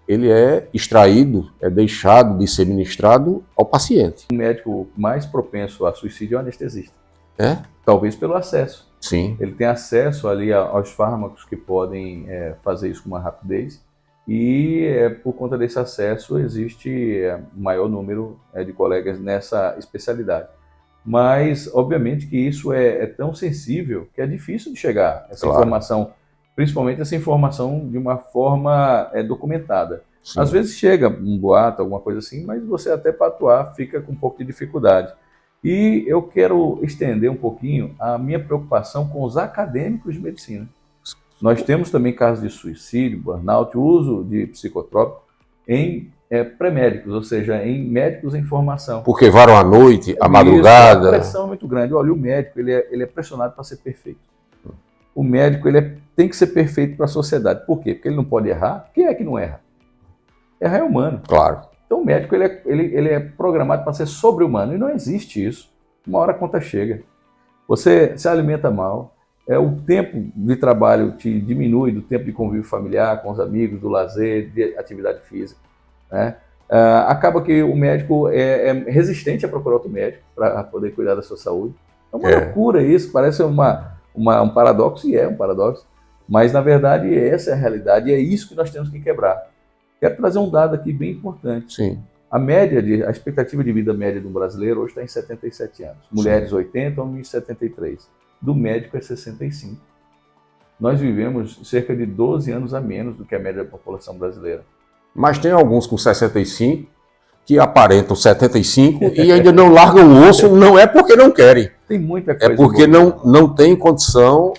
ele é extraído, é deixado de ser ministrado ao paciente. O médico mais propenso a suicídio é o anestesista. Talvez pelo acesso. Sim. Ele tem acesso ali aos fármacos que podem fazer isso com uma rapidez, e por conta desse acesso existe maior número de colegas nessa especialidade. Mas, obviamente, que isso é tão sensível que é difícil de chegar essa informação, principalmente essa informação de uma forma documentada. Sim. Às vezes chega um boato, alguma coisa assim, mas você até para atuar fica com um pouco de dificuldade. E eu quero estender um pouquinho a minha preocupação com os acadêmicos de medicina. Nós temos também casos de suicídio, burnout, uso de psicotrópico em pré-médicos, ou seja, em médicos em formação. Porque varam à noite, à madrugada. A pressão é muito grande. Olha, o médico ele é pressionado para ser perfeito. O médico tem que ser perfeito para a sociedade. Por quê? Porque ele não pode errar. Quem é que não erra? Errar é humano. Claro. Então o médico ele é programado para ser sobre-humano, e não existe isso. Uma hora a conta chega. Você se alimenta mal, o tempo de trabalho te diminui do tempo de convívio familiar, com os amigos, do lazer, de atividade física. Né? Acaba que o médico é resistente a procurar outro médico para poder cuidar da sua saúde. É uma loucura isso, parece um paradoxo, e é um paradoxo, mas na verdade essa é a realidade, e é isso que nós temos que quebrar. Quero trazer um dado aqui bem importante. Sim. A expectativa de vida média do brasileiro hoje está em 77 anos. Mulheres 80, homens 73. Do médico é 65. Nós vivemos cerca de 12 anos a menos do que a média da população brasileira. Mas tem alguns com 65 que aparentam 75 e ainda não largam o osso, não é porque não querem. Tem muita coisa. É porque não tem condição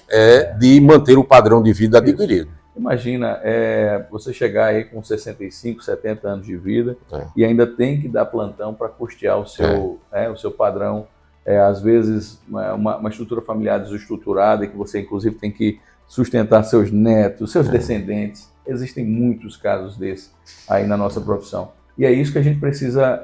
de manter o padrão de vida adquirido. Imagina você chegar aí com 65, 70 anos de vida e ainda tem que dar plantão para custear o seu padrão. Às vezes, uma estrutura familiar desestruturada, que você, inclusive, tem que sustentar seus netos, seus descendentes. Existem muitos casos desses aí na nossa profissão. E é isso que a gente precisa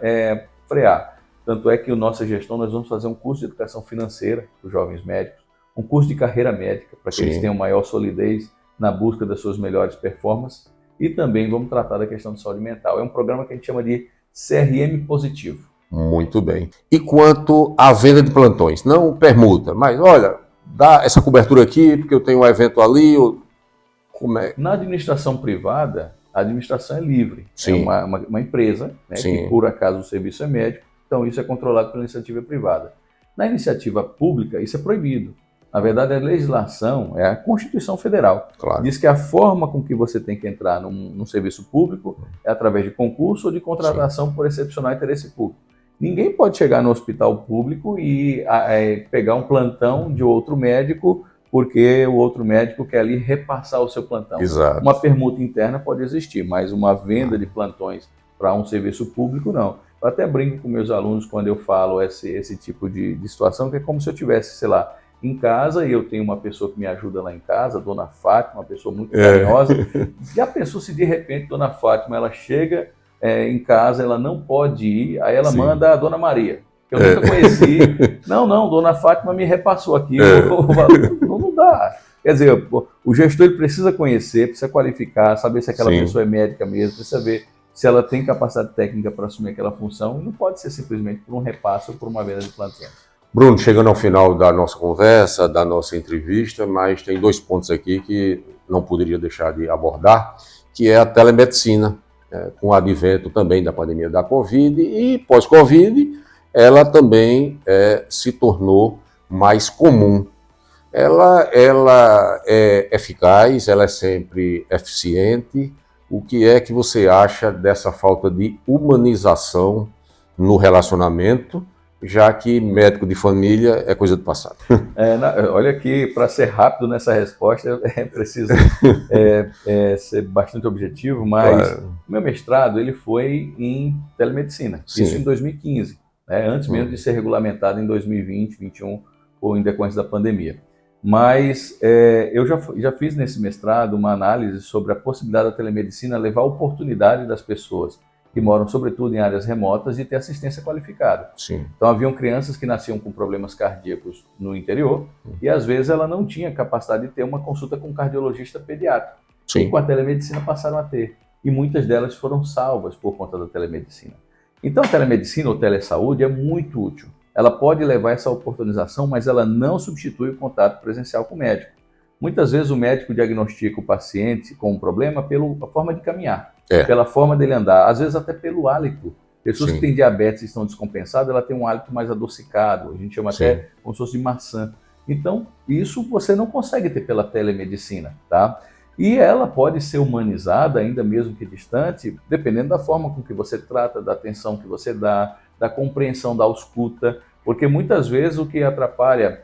frear. Tanto é que na nossa gestão nós vamos fazer um curso de educação financeira para os jovens médicos, um curso de carreira médica, para que eles tenham maior solidez na busca das suas melhores performances, e também vamos tratar da questão de saúde mental. É um programa que a gente chama de CRM positivo. Muito bem. E quanto à venda de plantões? Não permuta, mas olha, dá essa cobertura aqui, porque eu tenho um evento ali. Como é? Na administração privada, a administração é livre. Sim. É uma empresa, né, que por acaso o serviço é médico, então isso é controlado pela iniciativa privada. Na iniciativa pública, isso é proibido. Na verdade, a legislação, a Constituição Federal, diz que a forma com que você tem que entrar num serviço público é através de concurso ou de contratação por excepcional interesse público. Ninguém pode chegar no hospital público e pegar um plantão de outro médico porque o outro médico quer ali repassar o seu plantão. Exato. Uma permuta interna pode existir, mas uma venda de plantões para um serviço público, não. Eu até brinco com meus alunos quando eu falo esse tipo de situação, que é como se eu tivesse, sei lá, em casa, e eu tenho uma pessoa que me ajuda lá em casa, Dona Fátima, uma pessoa muito carinhosa. Já pensou se de repente Dona Fátima ela chega em casa, ela não pode ir, aí ela manda a Dona Maria, que eu nunca conheci. Não, Dona Fátima me repassou aqui. Não dá. Quer dizer, o gestor ele precisa conhecer, precisa qualificar, saber se aquela pessoa é médica mesmo, precisa ver se ela tem capacidade técnica para assumir aquela função, e não pode ser simplesmente por um repasse ou por uma venda de plantão. Bruno, chegando ao final da nossa conversa, da nossa entrevista, mas tem 2 pontos aqui que não poderia deixar de abordar, que é a telemedicina, com o advento também da pandemia da Covid, e pós-Covid, ela também se tornou mais comum. Ela é eficaz, ela é sempre eficiente. O que é que você acha dessa falta de humanização no relacionamento, já que médico de família é coisa do passado? Olha que, para ser rápido nessa resposta, é preciso ser bastante objetivo, mas meu mestrado ele foi em telemedicina, isso em 2015, antes mesmo de ser regulamentado em 2020, 2021, ou em decorrência da pandemia. Mas eu já fiz nesse mestrado uma análise sobre a possibilidade da telemedicina levar a oportunidade das pessoas que moram, sobretudo, em áreas remotas, de ter assistência qualificada. Sim. Então, haviam crianças que nasciam com problemas cardíacos no interior e, às vezes, ela não tinha capacidade de ter uma consulta com um cardiologista pediatra. Sim. E com a telemedicina passaram a ter. E muitas delas foram salvas por conta da telemedicina. Então, a telemedicina ou telesaúde é muito útil. Ela pode levar essa oportunização, mas ela não substitui o contato presencial com o médico. Muitas vezes o médico diagnostica o paciente com um problema pela forma de caminhar, pela forma dele andar, às vezes até pelo hálito. Pessoas que têm diabetes e estão descompensadas, ela tem um hálito mais adocicado, a gente chama até como se fosse de maçã. Então, isso você não consegue ter pela telemedicina, tá? E ela pode ser humanizada, ainda mesmo que distante, dependendo da forma com que você trata, da atenção que você dá, da compreensão, da ausculta, porque muitas vezes o que atrapalha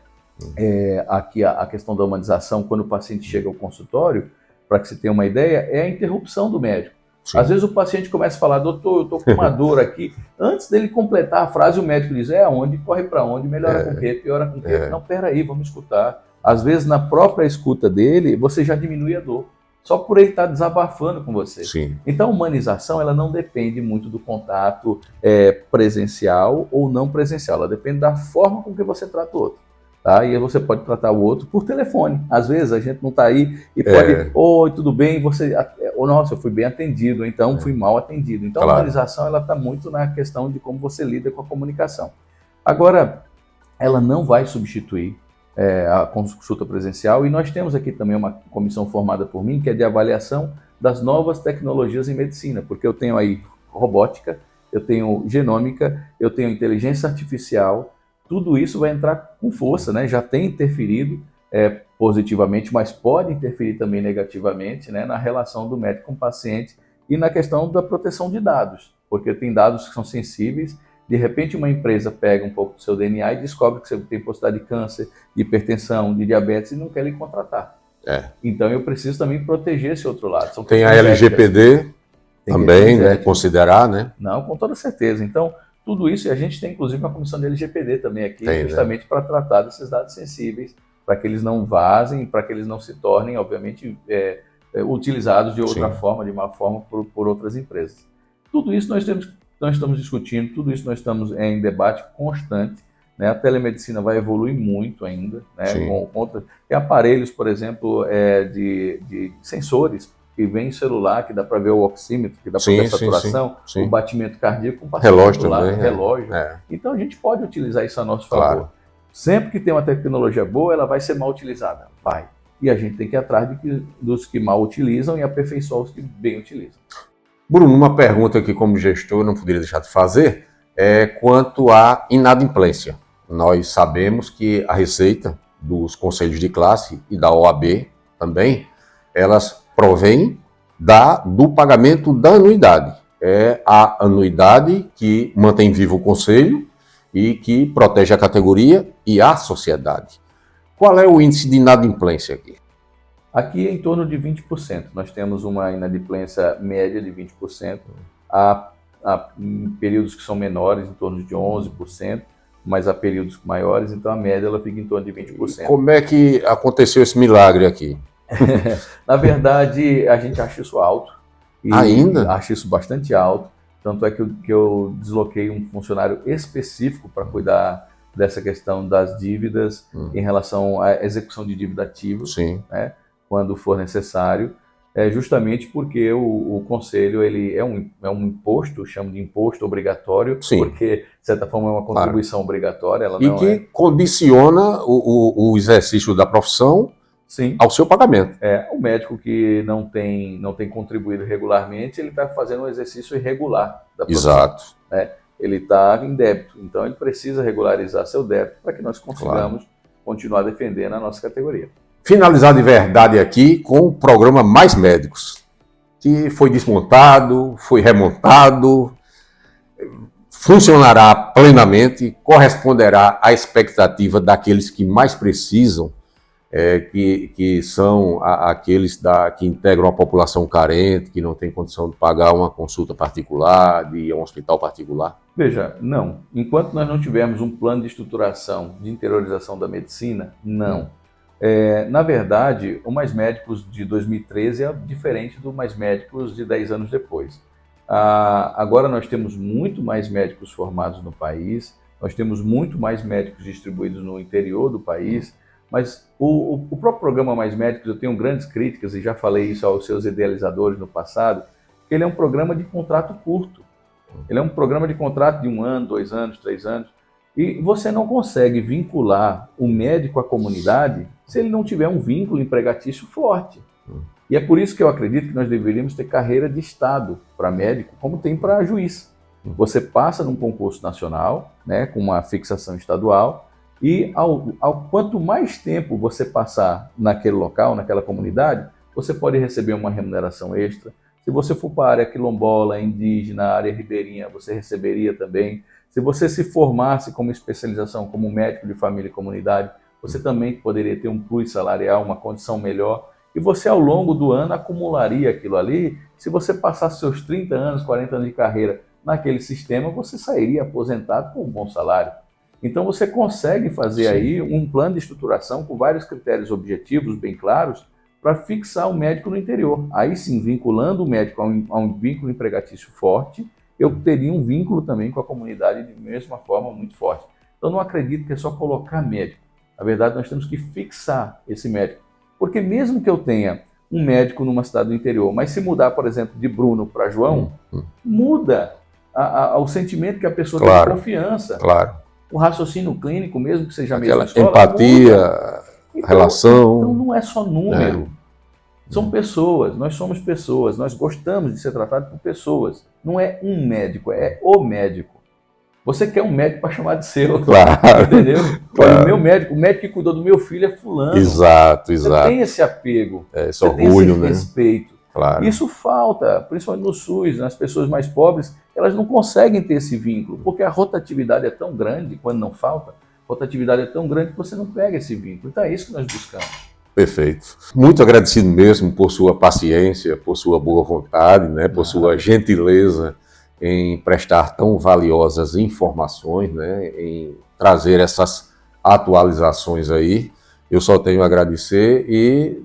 aqui a questão da humanização, quando o paciente chega ao consultório, para que você tenha uma ideia, é a interrupção do médico. Sim. Às vezes o paciente começa a falar, doutor, eu estou com uma dor aqui. Antes dele completar a frase, o médico diz, aonde, corre para onde, melhora com o quê, piora com o quê? Não, peraí, vamos escutar. Às vezes, na própria escuta dele, você já diminui a dor, só por ele estar desabafando com você. Sim. Então, a humanização ela não depende muito do contato presencial ou não presencial, ela depende da forma com que você trata o outro. Tá? E aí você pode tratar o outro por telefone. Às vezes a gente não está aí e pode, oi, tudo bem, você, nossa, eu fui bem atendido, então fui mal atendido. Então a humanização ela está muito na questão de como você lida com a comunicação. Agora, ela não vai substituir a consulta presencial, e nós temos aqui também uma comissão formada por mim, que é de avaliação das novas tecnologias em medicina, porque eu tenho aí robótica, eu tenho genômica, eu tenho inteligência artificial, tudo isso vai entrar com força, né? Já tem interferido positivamente, mas pode interferir também negativamente, né, na relação do médico com o paciente e na questão da proteção de dados, porque tem dados que são sensíveis. De repente, uma empresa pega um pouco do seu DNA e descobre que você tem possibilidade de câncer, de hipertensão, de diabetes e não quer lhe contratar. Então, eu preciso também proteger esse outro lado. Tem a LGPD também, né, considerar, né? Não, com toda certeza. Então, tudo isso, e a gente tem inclusive uma comissão de LGPD também aqui, justamente para tratar desses dados sensíveis, para que eles não vazem, para que eles não se tornem, obviamente, utilizados de outra forma, de má forma, por outras empresas. Tudo isso nós estamos discutindo, tudo isso nós estamos em debate constante, né? A telemedicina vai evoluir muito ainda, né? Tem aparelhos, por exemplo, de sensores que vem em celular, que dá para ver o oxímetro, que dá para ver a saturação, o batimento cardíaco, com o paciente relógio do lado, também, relógio. Então a gente pode utilizar isso a nosso favor. Sempre que tem uma tecnologia boa, ela vai ser mal utilizada. Vai. E a gente tem que ir atrás dos que mal utilizam e aperfeiçoar os que bem utilizam. Bruno, uma pergunta que como gestor eu não poderia deixar de fazer é quanto à inadimplência. Nós sabemos que a receita dos conselhos de classe e da OAB também, elas provém do pagamento da anuidade. É a anuidade que mantém vivo o conselho e que protege a categoria e a sociedade. Qual é o índice de inadimplência aqui? Aqui é em torno de 20%. Nós temos uma inadimplência média de 20%. Em períodos que são menores, em torno de 11%, mas há períodos maiores, então a média ela fica em torno de 20%. E como é que aconteceu esse milagre aqui? Na verdade, a gente acha isso alto. Ainda? Acha isso bastante alto. Tanto é que eu desloquei um funcionário específico para cuidar dessa questão das dívidas em relação à execução de dívida ativa, né, quando for necessário, justamente porque o conselho ele é um imposto, chamo de imposto obrigatório, porque, de certa forma, é uma contribuição obrigatória. Ela não condiciona o exercício da profissão ao seu pagamento. O médico que não tem contribuído regularmente, ele está fazendo um exercício irregular da profissão. Exato. Né? Ele está em débito, então ele precisa regularizar seu débito para que nós consigamos continuar defendendo a nossa categoria. Finalizar de verdade aqui com o programa Mais Médicos, que foi desmontado, foi remontado, funcionará plenamente, corresponderá à expectativa daqueles que mais precisam, que são aqueles que integram a população carente, que não tem condição de pagar uma consulta particular, de ir a um hospital particular? Veja, não. Enquanto nós não tivermos um plano de estruturação, de interiorização da medicina, não. Na verdade, o Mais Médicos de 2013 é diferente do Mais Médicos de 10 anos depois. Agora nós temos muito mais médicos formados no país, nós temos muito mais médicos distribuídos no interior do país, mas o próprio programa Mais Médicos, eu tenho grandes críticas e já falei isso aos seus idealizadores no passado, que ele é um programa de contrato curto. Ele é um programa de contrato de 1 ano, 2 anos, 3 anos, e você não consegue vincular o médico à comunidade se ele não tiver um vínculo empregatício forte. E é por isso que eu acredito que nós deveríamos ter carreira de Estado para médico, como tem para juiz. Você passa num concurso nacional, né, com uma fixação estadual, e quanto mais tempo você passar naquele local, naquela comunidade, você pode receber uma remuneração extra. Se você for para a área quilombola, indígena, área ribeirinha, você receberia também. Se você se formasse como especialização como médico de família e comunidade, você também poderia ter um plus salarial, uma condição melhor. E você, ao longo do ano, acumularia aquilo ali. Se você passasse seus 30 anos, 40 anos de carreira naquele sistema, você sairia aposentado com um bom salário. Então você consegue fazer aí um plano de estruturação com vários critérios objetivos bem claros para fixar o médico no interior. Aí sim, vinculando o médico a um vínculo empregatício forte, eu teria um vínculo também com a comunidade de mesma forma muito forte. Então não acredito que é só colocar médico. Na verdade, nós temos que fixar esse médico. Porque mesmo que eu tenha um médico numa cidade do interior, mas se mudar, por exemplo, de Bruno para João, muda o sentimento que a pessoa tem de confiança. O raciocínio clínico, mesmo que seja a mesma escola, empatia, muda. relação. Então não é só número. São pessoas, nós somos pessoas, nós gostamos de ser tratados por pessoas. Não é um médico, é o médico. Você quer um médico para chamar de seu, Claro. entendeu? Claro. Olha, o meu médico, o médico que cuidou do meu filho é fulano. Exato, Você exato. tem esse apego, Esse você orgulho, tem esse né? respeito. Claro. Isso falta, principalmente no SUS, nas pessoas mais pobres, elas não conseguem ter esse vínculo, porque a rotatividade é tão grande, quando não falta, a rotatividade é tão grande que você não pega esse vínculo. Então é isso que nós buscamos. Perfeito. Muito agradecido mesmo por sua paciência, por sua boa vontade, né, por sua gentileza em prestar tão valiosas informações, né, em trazer essas atualizações aí. Eu só tenho a agradecer e,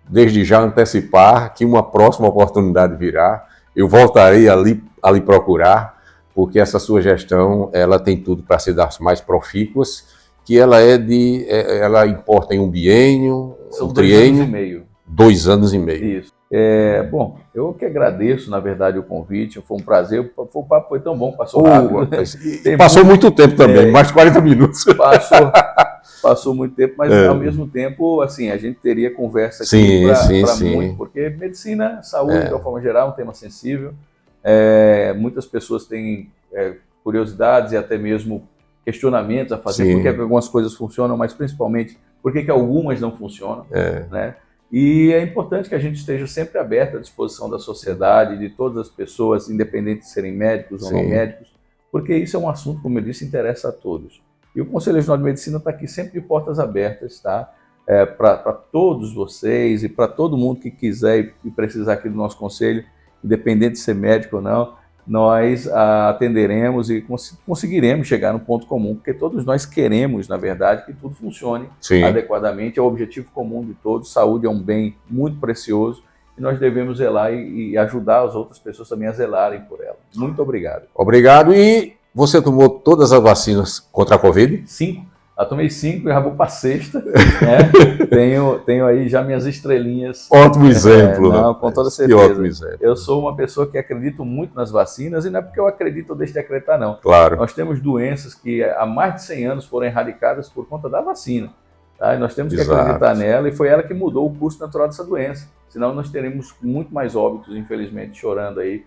desde já, antecipar que uma próxima oportunidade virá. Eu voltarei a lhe procurar, porque essa sua gestão ela tem tudo para ser das mais profícuas, que ela importa em um biênio, São um 2 triênio, anos e meio. 2 anos e meio. Isso. Bom, eu que agradeço, na verdade, o convite. Foi um prazer. O papo foi tão bom, passou rápido. Passou muito tempo também, mais de 40 minutos. Passou muito tempo, mas ao mesmo tempo, assim, a gente teria conversa aqui para muito, porque medicina, saúde, de uma forma geral, é um tema sensível. Muitas pessoas têm curiosidades e até mesmo questionamentos a fazer, por que algumas coisas funcionam, mas principalmente por que algumas não funcionam, né? E é importante que a gente esteja sempre aberto à disposição da sociedade, de todas as pessoas, independente de serem médicos ou não médicos, porque isso é um assunto, como eu disse, interessa a todos. E o Conselho Regional de Medicina está aqui sempre de portas abertas, tá? Para todos vocês e para todo mundo que quiser e precisar aqui do nosso conselho, independente de ser médico ou não, nós atenderemos e conseguiremos chegar no ponto comum, porque todos nós queremos, na verdade, que tudo funcione adequadamente. É o objetivo comum de todos. Saúde é um bem muito precioso e nós devemos zelar e ajudar as outras pessoas também a zelarem por ela. Muito obrigado. Obrigado. E você tomou todas as vacinas contra a Covid? 5. Eu tomei 5 e já vou para 6ª, né? tenho aí já minhas estrelinhas. Ótimo exemplo. Não, com toda certeza. Que ótimo exemplo. Eu sou uma pessoa que acredito muito nas vacinas, e não é porque eu acredito ou deixo de acreditar, não. Claro. Nós temos doenças que há mais de 100 anos foram erradicadas por conta da vacina. Tá? E nós temos que acreditar nela, e foi ela que mudou o curso natural dessa doença. Senão nós teremos muito mais óbitos, infelizmente, chorando aí,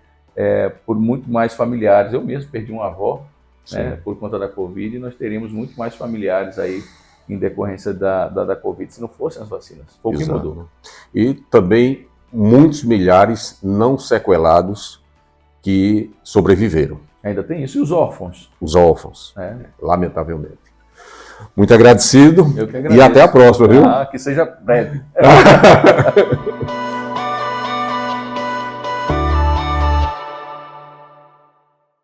por muito mais familiares. Eu mesmo perdi uma avó, por conta da Covid, e nós teríamos muito mais familiares aí em decorrência da Covid, se não fossem as vacinas. Foi o que mudou. E também muitos milhares não sequelados que sobreviveram. Ainda tem isso. E os órfãos? Os órfãos, lamentavelmente. Muito agradecido. Eu que agradeço. E até a próxima, viu? Que seja breve.